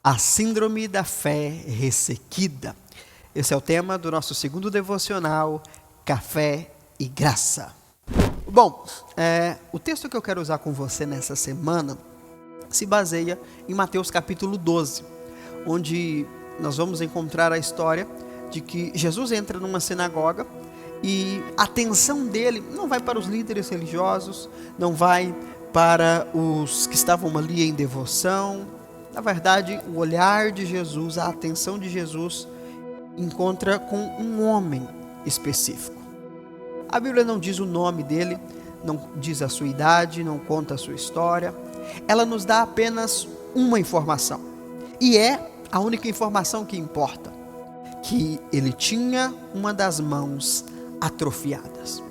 A síndrome da fé ressequida. Esse é o tema do nosso segundo devocional, Café e Graça. Bom, o texto que eu quero usar com você nessa semana se baseia em Mateus capítulo 12, onde nós vamos encontrar a história de que Jesus entra numa sinagoga e a atenção dele não vai para os líderes religiosos, não vai para os que estavam ali em devoção. Na verdade, o olhar de Jesus, a atenção de Jesus encontra com um homem específico. A Bíblia não diz o nome dele, não diz a sua idade, não conta a sua história. Ela nos dá apenas uma informação. E é a única informação que importa. Que ele tinha uma das mãos atrofiadas.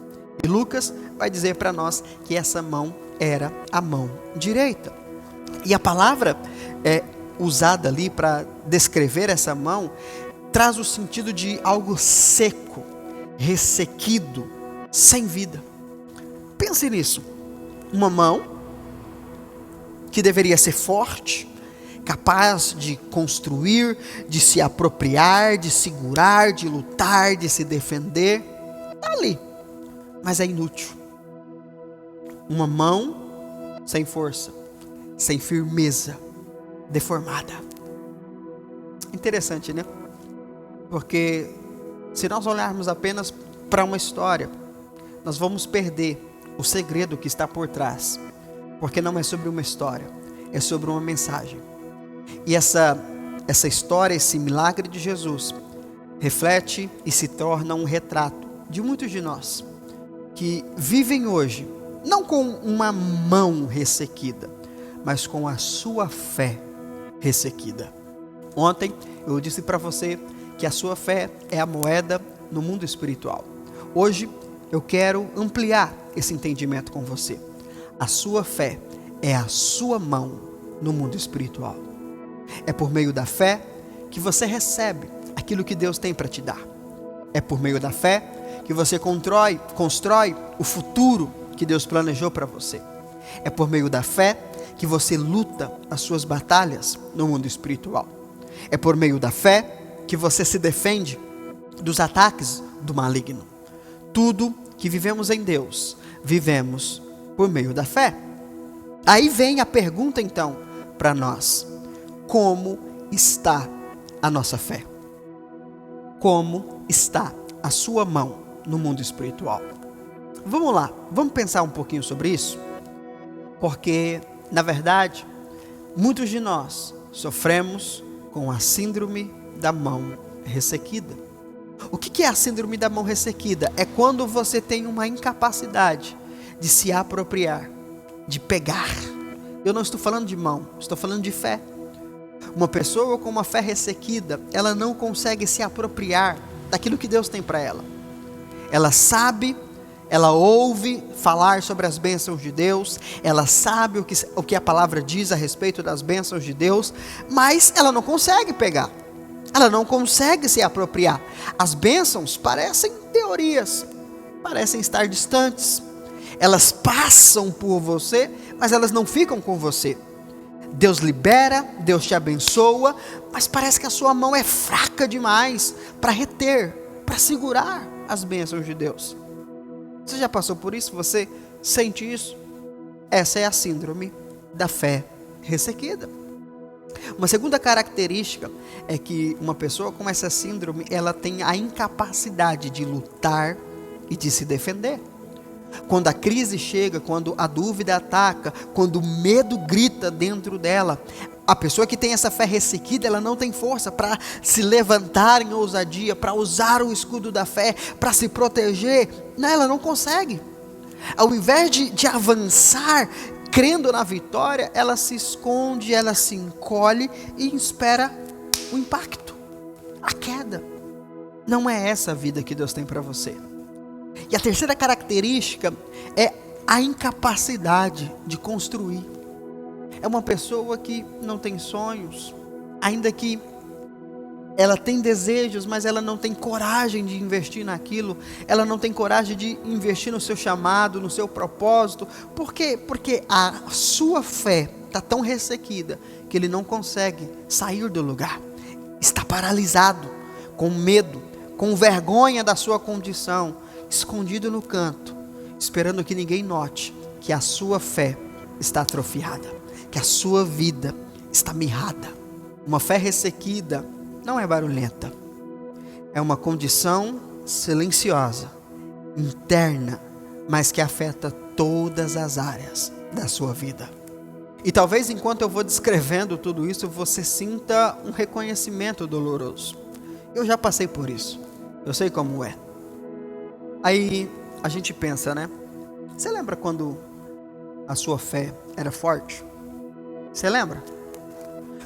E Lucas vai dizer para nós que essa mão era a mão direita. E a palavra usada ali para descrever essa mão traz o sentido de algo seco, ressequido, sem vida. Pense nisso. Uma mão que deveria ser forte, capaz de construir, de se apropriar, de segurar, de lutar, de se defender. Está ali, mas é inútil. Uma mão sem força, sem firmeza, deformada. Interessante, né? Porque se nós olharmos apenas para uma história, nós vamos perder o segredo que está por trás. Porque não é sobre uma história, é sobre uma mensagem. E essa história, esse milagre de Jesus, reflete e se torna um retrato de muitos de nós que vivem hoje, não com uma mão ressequida, mas com a sua fé ressequida. Ontem eu disse para você que a sua fé é a moeda no mundo espiritual. Hoje eu quero ampliar esse entendimento com você. A sua fé é a sua mão no mundo espiritual. É por meio da fé que você recebe aquilo que Deus tem para te dar. É por meio da fé que você constrói o futuro que Deus planejou para você. É por meio da fé que você luta as suas batalhas no mundo espiritual. É por meio da fé que você se defende dos ataques do maligno. Tudo que vivemos em Deus, vivemos por meio da fé. Aí vem a pergunta então para nós: como está a nossa fé? Como está a sua mão no mundo espiritual? Vamos lá, vamos pensar um pouquinho sobre isso? Porque, na verdade, muitos de nós sofremos com a síndrome da mão ressequida. O que é a síndrome da mão ressequida? É quando você tem uma incapacidade de se apropriar, de pegar. Eu não estou falando de mão, estou falando de fé. Uma pessoa com uma fé ressequida, ela não consegue se apropriar daquilo que Deus tem para ela. Ela sabe, ela ouve falar sobre as bênçãos de Deus, ela sabe o que a palavra diz a respeito das bênçãos de Deus, mas ela não consegue pegar, ela não consegue se apropriar. As bênçãos parecem teorias, parecem estar distantes, elas passam por você, mas elas não ficam com você. Deus libera, Deus te abençoa, mas parece que a sua mão é fraca demais para reter, para segurar as bênçãos de Deus. Você já passou por isso? Você sente isso? Essa é a síndrome da fé ressequida. Uma segunda característica é que uma pessoa com essa síndrome, ela tem a incapacidade de lutar e de se defender. Quando a crise chega, quando a dúvida ataca, quando o medo grita dentro dela, a pessoa que tem essa fé ressequida, ela não tem força para se levantar em ousadia, para usar o escudo da fé, para se proteger. Não, ela não consegue. Ao invés de avançar, crendo na vitória, ela se esconde, ela se encolhe e espera o impacto, a queda. Não é essa a vida que Deus tem para você. E a terceira característica é a incapacidade de construir. É uma pessoa que não tem sonhos, ainda que ela tem desejos, mas ela não tem coragem de investir naquilo, ela não tem coragem de investir no seu chamado, no seu propósito. Por quê? Porque a sua fé está tão ressequida que ele não consegue sair do lugar. Está paralisado, com medo, com vergonha da sua condição, escondido no canto, esperando que ninguém note que a sua fé está atrofiada, que a sua vida está mirrada. Uma fé ressequida não é barulhenta, é uma condição silenciosa, interna, mas que afeta todas as áreas da sua vida. E talvez enquanto eu vou descrevendo tudo isso, você sinta um reconhecimento doloroso. Eu já passei por isso, eu sei como é. Aí a gente pensa, né? Você lembra quando a sua fé era forte? Você lembra?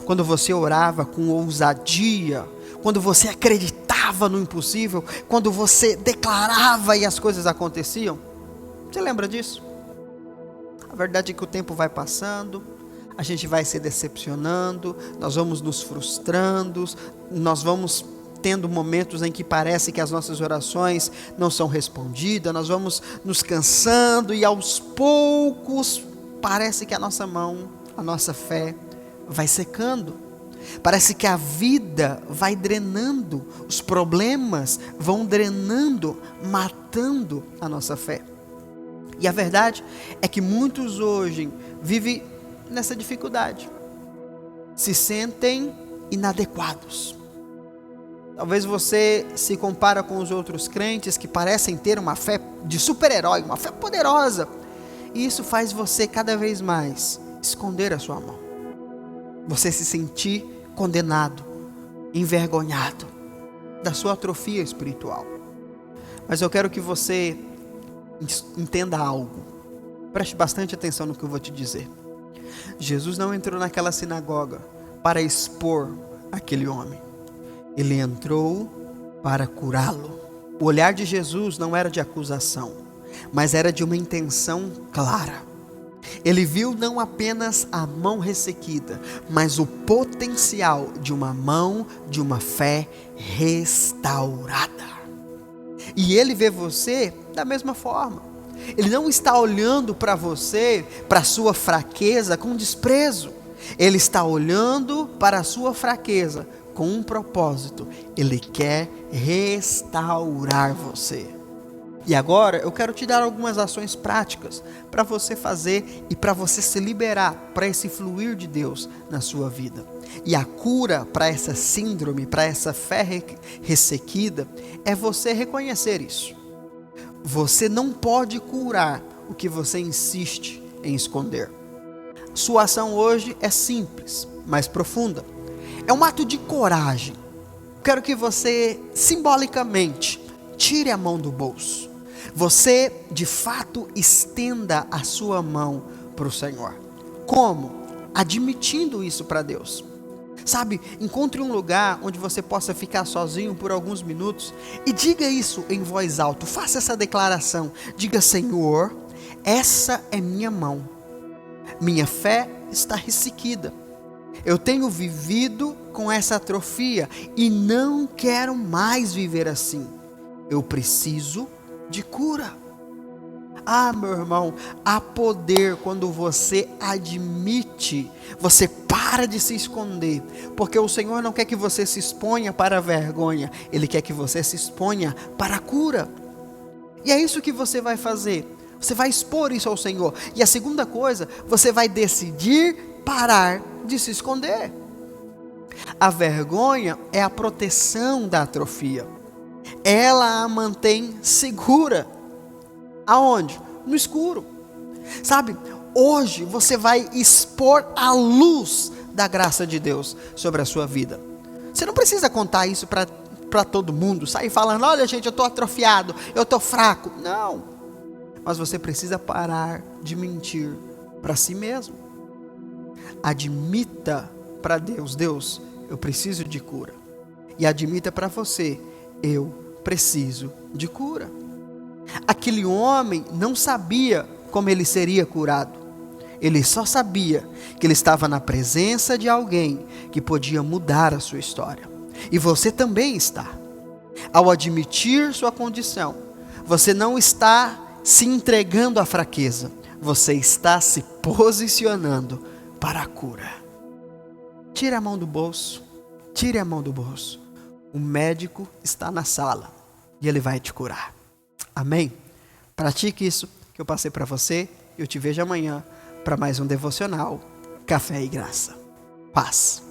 Quando você orava com ousadia, quando você acreditava no impossível, quando você declarava e as coisas aconteciam? Você lembra disso? A verdade é que o tempo vai passando, a gente vai se decepcionando, nós vamos nos frustrando, nós vamos tendo momentos em que parece que as nossas orações não são respondidas, nós vamos nos cansando e aos poucos parece que a nossa mão, a nossa fé vai secando. Parece que a vida vai drenando, os problemas vão drenando, matando a nossa fé. E a verdade é que muitos hoje vivem nessa dificuldade, se sentem inadequados. Talvez você se compara com os outros crentes que parecem ter uma fé de super-herói, uma fé poderosa. E isso faz você cada vez mais esconder a sua mão. Você se sentir condenado, envergonhado da sua atrofia espiritual. Mas eu quero que você entenda algo. Preste bastante atenção no que eu vou te dizer. Jesus não entrou naquela sinagoga para expor aquele homem. Ele entrou para curá-lo. O olhar de Jesus não era de acusação, mas era de uma intenção clara. Ele viu não apenas a mão ressequida, mas o potencial de uma mão, de uma fé restaurada. E ele vê você da mesma forma. Ele não está olhando para você, para a sua fraqueza com desprezo. Ele está olhando para a sua fraqueza com um propósito. Ele quer restaurar você. E agora eu quero te dar algumas ações práticas para você fazer e para você se liberar para esse fluir de Deus na sua vida. E a cura para essa síndrome, para essa fé ressequida, é você reconhecer isso. Você não pode curar o que você insiste em esconder. Sua ação hoje é simples, mas profunda. É um ato de coragem. Quero que você, simbolicamente, tire a mão do bolso. Você, de fato, estenda a sua mão para o Senhor. Como? Admitindo isso para Deus. Sabe, encontre um lugar onde você possa ficar sozinho por alguns minutos e diga isso em voz alta. Faça essa declaração. Diga: Senhor, essa é minha mão. Minha fé está ressequida. Eu tenho vivido com essa atrofia e não quero mais viver assim. Eu preciso de cura. Ah, meu irmão, há poder quando você admite, você para de se esconder, porque o Senhor não quer que você se exponha para a vergonha, Ele quer que você se exponha para a cura. E é isso que você vai fazer, você vai expor isso ao Senhor. E a segunda coisa, você vai decidir parar de se esconder. A vergonha é a proteção da atrofia, ela a mantém segura. Aonde? No escuro. Sabe, hoje você vai expor a luz da graça de Deus sobre a sua vida. Você não precisa contar isso para todo mundo, sair falando: olha gente, eu estou atrofiado, eu estou fraco. Não. Mas você precisa parar de mentir para si mesmo. Admita para Deus: Deus, eu preciso de cura. E admita para você: eu preciso de cura. Aquele homem não sabia como ele seria curado. Ele só sabia que ele estava na presença de alguém que podia mudar a sua história. E você também está. Ao admitir sua condição, você não está se entregando à fraqueza, você está se posicionando para a cura. Tire a mão do bolso. Tire a mão do bolso. O médico está na sala e ele vai te curar. Amém? Pratique isso que eu passei para você. Eu te vejo amanhã para mais um devocional Café e Graça. Paz.